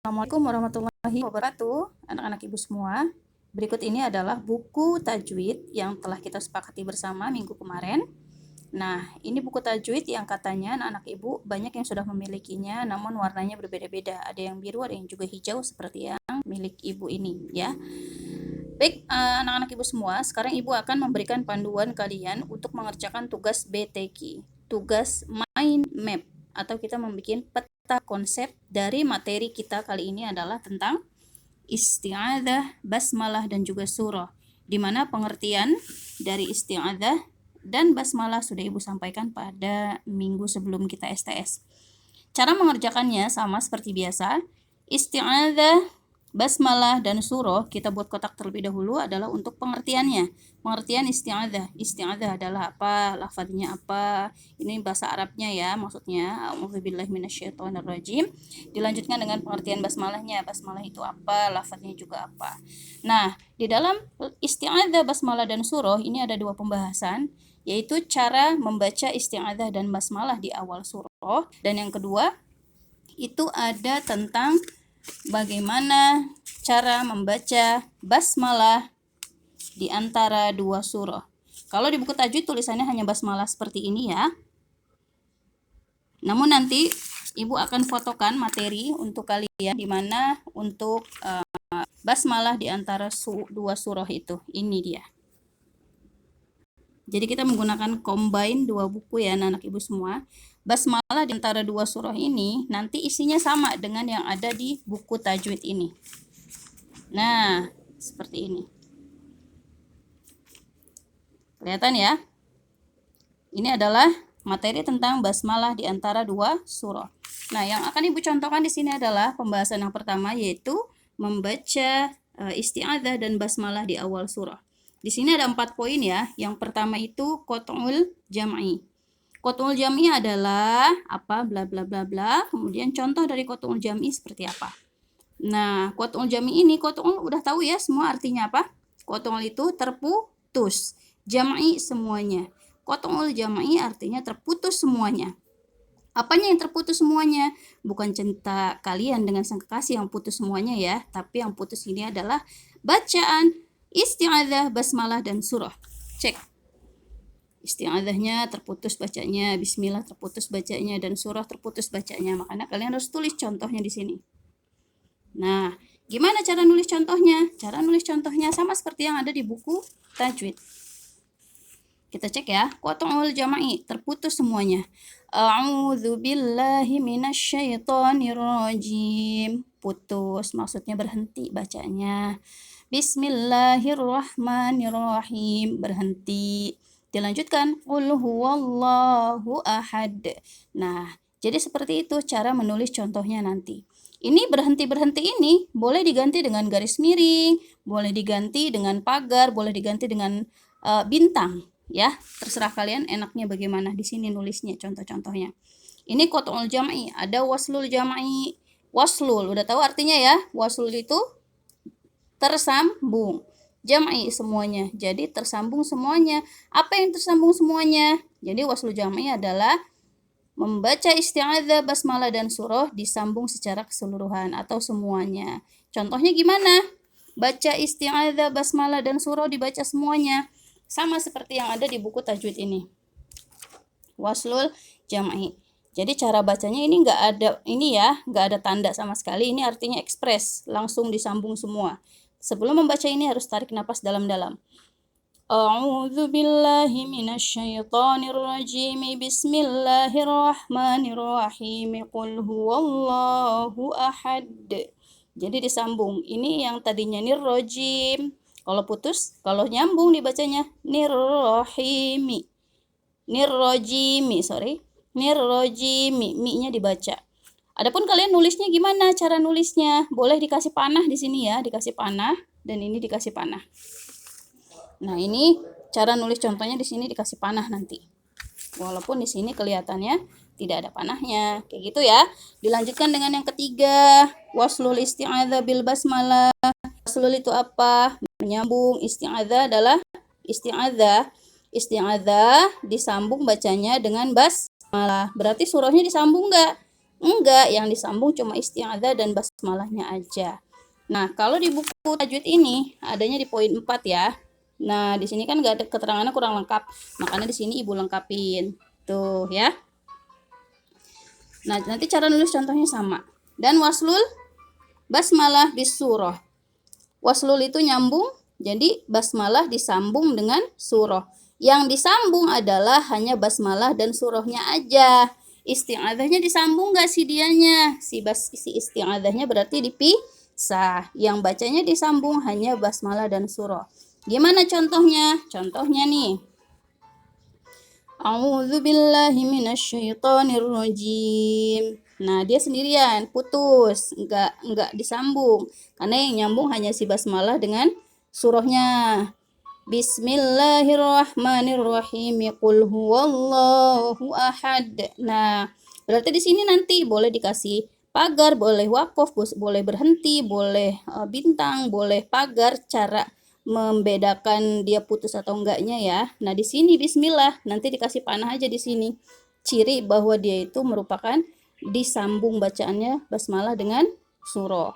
Assalamualaikum warahmatullahi wabarakatuh, anak-anak ibu semua. Berikut ini adalah buku tajwid yang telah kita sepakati bersama minggu kemarin. Nah, ini buku tajwid yang katanya anak-anak ibu banyak yang sudah memilikinya, namun warnanya berbeda-beda. Ada yang biru, ada yang juga hijau seperti yang milik ibu ini, ya. Baik, anak-anak ibu semua, sekarang ibu akan memberikan panduan kalian untuk mengerjakan tugas BTQ, tugas mind map, atau kita membuat peta konsep dari materi kita kali ini adalah tentang isti'adzah, basmalah, dan juga surah, di mana pengertian dari isti'adzah dan basmalah sudah ibu sampaikan pada minggu sebelum kita STS. Cara mengerjakannya sama seperti biasa. Isti'adzah, basmalah, dan surah kita buat kotak terlebih dahulu adalah untuk pengertiannya. Pengertian isti'adzah. Isti'adzah adalah apa? Lafadznya apa? Ini bahasa Arabnya ya, maksudnya a'udzubillahi minasyaitonirrajim. Dilanjutkan dengan pengertian basmalahnya. Basmalah itu apa? Lafadznya juga apa? Nah, di dalam isti'adzah, basmalah, dan surah ini ada dua pembahasan, yaitu cara membaca isti'adzah dan basmalah di awal surah, dan yang kedua itu ada tentang bagaimana cara membaca basmalah di antara dua surah. Kalau di buku tajwid tulisannya hanya basmalah seperti ini ya. Namun nanti ibu akan fotokan materi untuk kalian di mana untuk basmalah di antara dua surah itu. Ini dia. Jadi kita menggunakan combine dua buku ya anak-anak ibu semua. Basmalah di antara dua surah ini nanti isinya sama dengan yang ada di buku tajwid ini. Nah, seperti ini. Kelihatan ya? Ini adalah materi tentang basmalah di antara dua surah. Nah, yang akan ibu contohkan di sini adalah pembahasan yang pertama, yaitu membaca isti'adzah dan basmalah di awal surah. Di sini ada 4 poin ya. Yang pertama itu qat'ul jam'i. Qat'ul jam'i adalah apa? Bla bla bla bla. Kemudian contoh dari qat'ul jam'i seperti apa? Nah, qat'ul jam'i ini, qat'ul udah tahu ya semua artinya apa? Qat'ul itu terputus. Jam'i semuanya. Qat'ul jam'i artinya terputus semuanya. Apanya yang terputus semuanya? Bukan cinta kalian dengan sang kekasih yang putus semuanya ya, tapi yang putus ini adalah bacaan isti'adzah, basmalah, dan surah. Cek. Isti'adzahnya terputus bacanya, bismillah terputus bacanya, dan surah terputus bacanya. Makanya kalian harus tulis contohnya di sini. Nah, gimana cara nulis contohnya? Cara nulis contohnya sama seperti yang ada di buku tajwid. Kita cek ya. Qat'ul jam'i, terputus semuanya. A'udzubillahi minasyaitonirrajim. Putus, maksudnya berhenti bacanya. Bismillahirrahmanirrahim, berhenti. Dilanjutkan, qul huwallahu ahad. Nah, jadi seperti itu cara menulis contohnya nanti. Ini berhenti-berhenti ini boleh diganti dengan garis miring, boleh diganti dengan pagar, boleh diganti dengan bintang, ya. Terserah kalian enaknya bagaimana di sini nulisnya contoh-contohnya. Ini qat'ul jam'i, ada waslul jam'i. Waslul, udah tahu artinya ya? Waslul itu tersambung. Jam'i semuanya. Jadi tersambung semuanya. Apa yang tersambung semuanya? Jadi waslul jam'i adalah membaca isti'adzah, basmalah, dan surah disambung secara keseluruhan atau semuanya. Contohnya gimana? Baca isti'adzah, basmalah, dan surah dibaca semuanya. Sama seperti yang ada di buku tajwid ini. Waslul jam'i. Jadi cara bacanya ini nggak ada tanda sama sekali. Ini artinya ekspres, langsung disambung semua. Sebelum membaca ini harus tarik napas dalam-dalam. A'udzubillahi minasyaitonirrajim. Bismillahirrahmanirrahim. Qul huwallahu ahad. Jadi disambung. Ini yang tadinya nirrojim. Kalau putus, kalau nyambung dibacanya nirrohimi. Nirrojimi, Nirrojimi, mi-nya dibaca. Adapun kalian nulisnya gimana cara nulisnya? Boleh dikasih panah di sini ya, dikasih panah, dan ini dikasih panah. Nah, ini cara nulis contohnya di sini dikasih panah nanti. Walaupun di sini kelihatannya tidak ada panahnya, kayak gitu ya. Dilanjutkan dengan yang ketiga, waslul isti'adzah bil basmalah. Waslul itu apa? Menyambung. Isti'adzah adalah isti'adzah. Isti'adzah disambung bacanya dengan basmalah. Berarti surahnya disambung nggak? Enggak, yang disambung cuma isti'adzah dan basmalahnya aja. Nah, kalau di buku tajwid ini adanya di poin 4 ya. Nah, di sini kan nggak ada keterangannya, kurang lengkap. Makanya di sini Ibu lengkapin. Tuh ya. Nah, nanti cara nulis contohnya sama. Dan waslul basmalah bis surah. Waslul itu nyambung, jadi basmalah disambung dengan surah. Yang disambung adalah hanya basmalah dan surahnya aja. Isti'adzahnya disambung nggak sih dianya? Si isti'adzahnya berarti dipisah. Yang bacanya disambung hanya basmalah dan surah. Gimana contohnya? Contohnya nih. A'udzubillahi minasyaitonirrajim. Nah, dia sendirian, putus, enggak disambung. Karena yang nyambung hanya si basmalah dengan surahnya. Bismillahirrahmanirrahim. Qul huwallahu ahad. Nah, berarti di sini nanti boleh dikasih pagar, boleh waqaf, boleh berhenti, boleh bintang, boleh pagar, cara membedakan dia putus atau enggaknya ya. Nah, di sini bismillah, nanti dikasih panah aja di sini. Ciri bahwa dia itu merupakan disambung bacaannya basmalah dengan surah.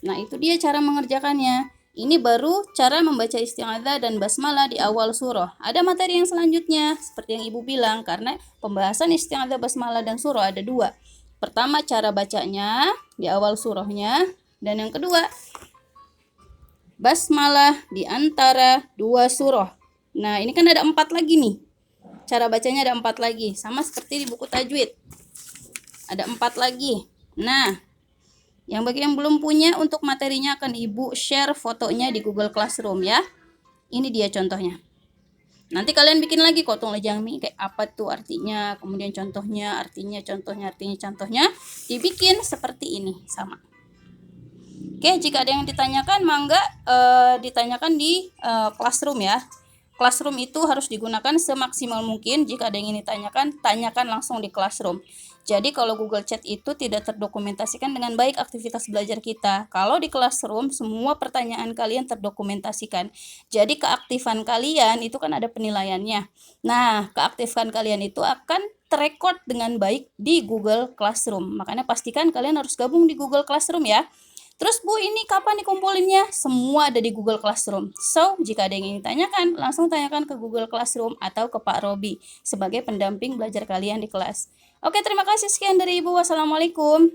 Nah, itu dia cara mengerjakannya. Ini baru cara membaca isti'adzah dan basmalah di awal surah. Ada materi yang selanjutnya, seperti yang Ibu bilang, karena pembahasan isti'adzah, basmalah, dan surah ada 2. Pertama, cara bacanya di awal surahnya. Dan yang kedua, basmalah di antara 2 surah. Nah, ini kan ada 4 lagi nih. Cara bacanya ada 4 lagi. Sama seperti di buku tajwid. Ada 4 lagi. Nah, yang bagi yang belum punya, untuk materinya akan Ibu share fotonya di Google Classroom ya. Ini dia contohnya. Nanti kalian bikin lagi Qotong Lejangmi kayak apa tuh artinya, kemudian contohnya, artinya, contohnya. Dibikin seperti ini sama. Oke, jika ada yang ditanyakan, mangga ditanyakan di Classroom ya. Classroom itu harus digunakan semaksimal mungkin. Jika ada yang ingin ditanyakan, tanyakan langsung di Classroom. Jadi kalau Google Chat itu tidak terdokumentasikan dengan baik aktivitas belajar kita. Kalau di Classroom, semua pertanyaan kalian terdokumentasikan. Jadi keaktifan kalian itu kan ada penilaiannya. Nah, keaktifan kalian itu akan terekod dengan baik di Google Classroom. Makanya pastikan kalian harus gabung di Google Classroom ya. Terus Bu, ini kapan dikumpulinnya? Semua ada di Google Classroom. So, jika ada yang ingin ditanyakan, langsung tanyakan ke Google Classroom atau ke Pak Robi sebagai pendamping belajar kalian di kelas. Oke, terima kasih. Sekian dari Ibu. Wassalamualaikum.